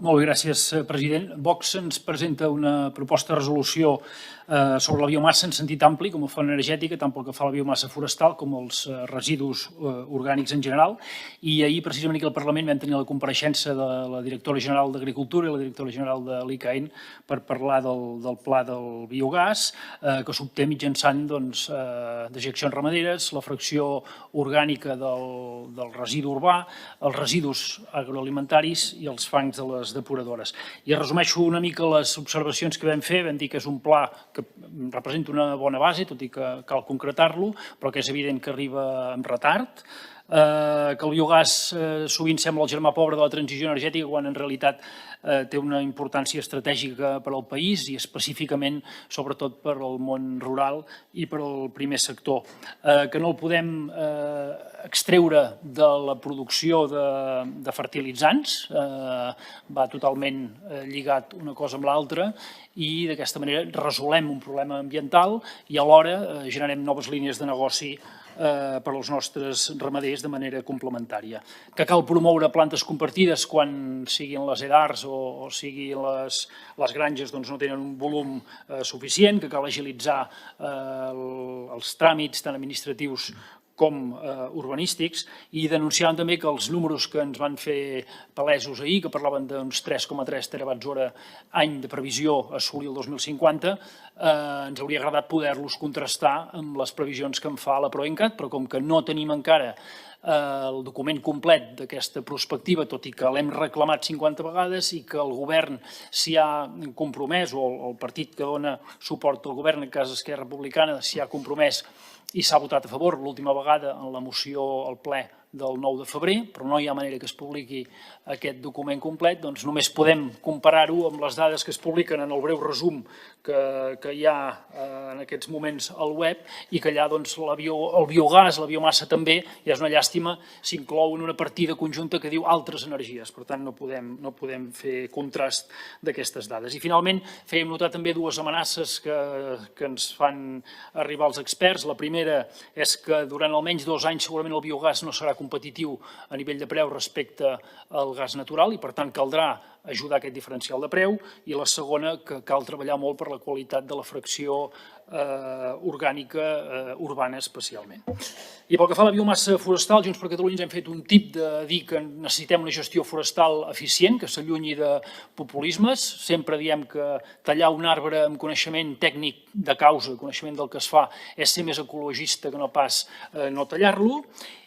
Molt bé, gràcies, president. Vox ens presenta una proposta de resolució sobre la biomassa en sentit ampli, com a font energètica, tant pel que fa a la biomassa forestal com als residus orgànics en general. I ahir, precisament aquí al Parlament, vam tenir la compareixença de la directora general d'Agricultura i la directora general de l'ICAEN per parlar del pla del biogàs, que s'obté mitjançant dejeccions ramaderes, la fracció orgànica del residu urbà, els residus agroalimentaris i els fangs de les depuradores. I resumeixo una mica les observacions que vam fer. Vam dir que és un pla que representa una bona base, tot i que cal concretar-lo, però que és evident que arriba amb retard, que el biogàs sovint sembla el germà pobre de la transició energètica quan en realitat té una importància estratègica per al país i específicament, sobretot, per al món rural i per al primer sector, que no el podem extreure de la producció de fertilitzants, va totalment lligat una cosa amb l'altra i d'aquesta manera resolem un problema ambiental i alhora generem noves línies de negoci per als nostres ramaders de manera complementària. Que cal promoure plantes compartides quan siguin les edars o siguin les granges no tenen un volum suficient, que cal agilitzar els tràmits tant administratius com urbanístics, i denunciàvem també que els números que ens van fer palesos ahir, que parlaven d'uns 3,3 terawatts hora any de previsió a assolir el 2050, ens hauria agradat poder-los contrastar amb les previsions que en fa la Proencat, però com que no tenim encara el document complet d'aquesta prospectiva, tot i que l'hem reclamat 50 vegades i que el govern s'hi ha compromès, o el partit que dona suport al govern, en cas Esquerra Republicana, s'hi ha compromès i s'ha votat a favor l'última vegada en la moció al ple del 9 de febrer, però no hi ha manera que es publiqui aquest document complet, doncs només podem comparar-ho amb les dades que es publiquen en el breu resum que hi ha en aquests moments al web i que allà el biogàs, la biomassa també, ja és una llàstima, s'inclou en una partida conjunta que diu altres energies, per tant no podem fer contrast d'aquestes dades. I finalment fèiem notar també dues amenaces que ens fan arribar els experts. La primera és que durant almenys 2 anys segurament el biogàs no serà competitiu a nivell de preu respecte al gas natural i, per tant, caldrà ajudar aquest diferencial de preu. I la segona, que cal treballar molt per la qualitat de la fracció orgànica urbana especialment. I pel que fa a la biomassa forestal, Junts per Catalunya ens hem fet un tip de dir que necessitem una gestió forestal eficient, que s'allunyi de populismes. Sempre diem que tallar un arbre amb coneixement tècnic de causa, coneixement del que es fa, és ser més ecologista que no pas no tallar-lo,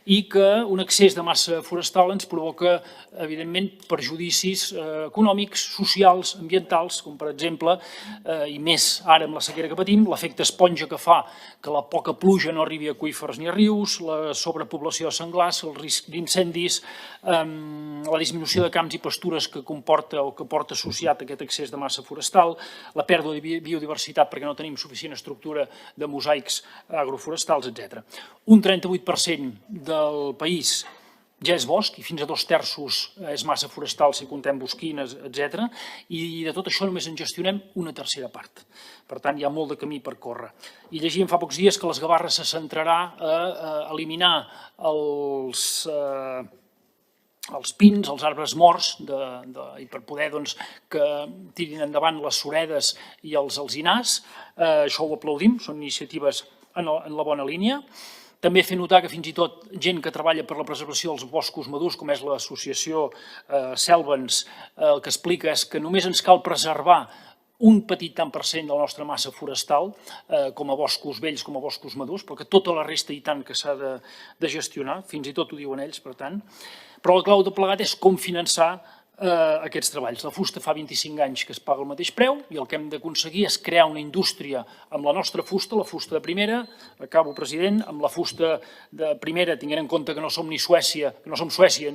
i que un excés de massa forestal ens provoca, evidentment, perjudicis econòmics, socials, ambientals, com per exemple, i més ara amb la sequera que patim, l'efecte esponja que fa que la poca pluja no arribi a aqüífers ni a rius, la sobrepoblació de senglars, el risc d'incendis, la disminució de camps i pastures que comporta o que porta associat aquest excés de massa forestal, la pèrdua de biodiversitat perquè no tenim suficient estructura de mosaics agroforestals, etc. Un 38% del país ja és bosc i fins a 2/3 és massa forestal si comptem bosquines, etc. I de tot això només en gestionem una tercera part. Per tant, hi ha molt de camí per córrer. I llegíem fa pocs dies que les Gavarres se centrarà a eliminar els pins, els arbres morts, i per poder que tirin endavant les suredes i els alzinars. Això ho aplaudim, són iniciatives en la bona línia. També fer notar que fins i tot gent que treballa per la preservació dels boscos madurs, com és l'associació Selvens, el que explica és que només ens cal preservar un petit tant per cent de la nostra massa forestal com a boscos vells, com a boscos madurs, perquè tota la resta i tant que s'ha de gestionar, fins i tot ho diuen ells, per tant. Però la clau de plegat és com finançar aquests treballs. La fusta fa 25 anys que es paga el mateix preu i el que hem d'aconseguir és crear una indústria amb la nostra fusta, la fusta de primera, acabo, president, amb la fusta de primera, tenint en compte que no som Suècia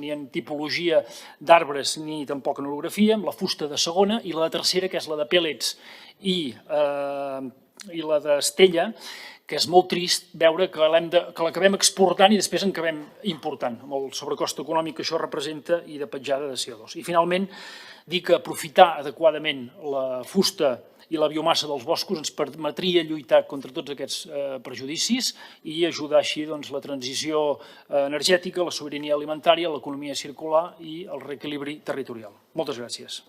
ni en tipologia d'arbres ni tampoc en orografia, amb la fusta de segona i la de tercera, que és la de pèl·lets i la d'estella, que és molt trist veure que l'acabem exportant i després en acabem important, amb el sobrecost econòmic que això representa i de petjada de CO2. I finalment, dir que aprofitar adequadament la fusta i la biomassa dels boscos ens permetria lluitar contra tots aquests prejudicis i ajudar així la transició energètica, la sobirania alimentària, l'economia circular i el reequilibri territorial. Moltes gràcies.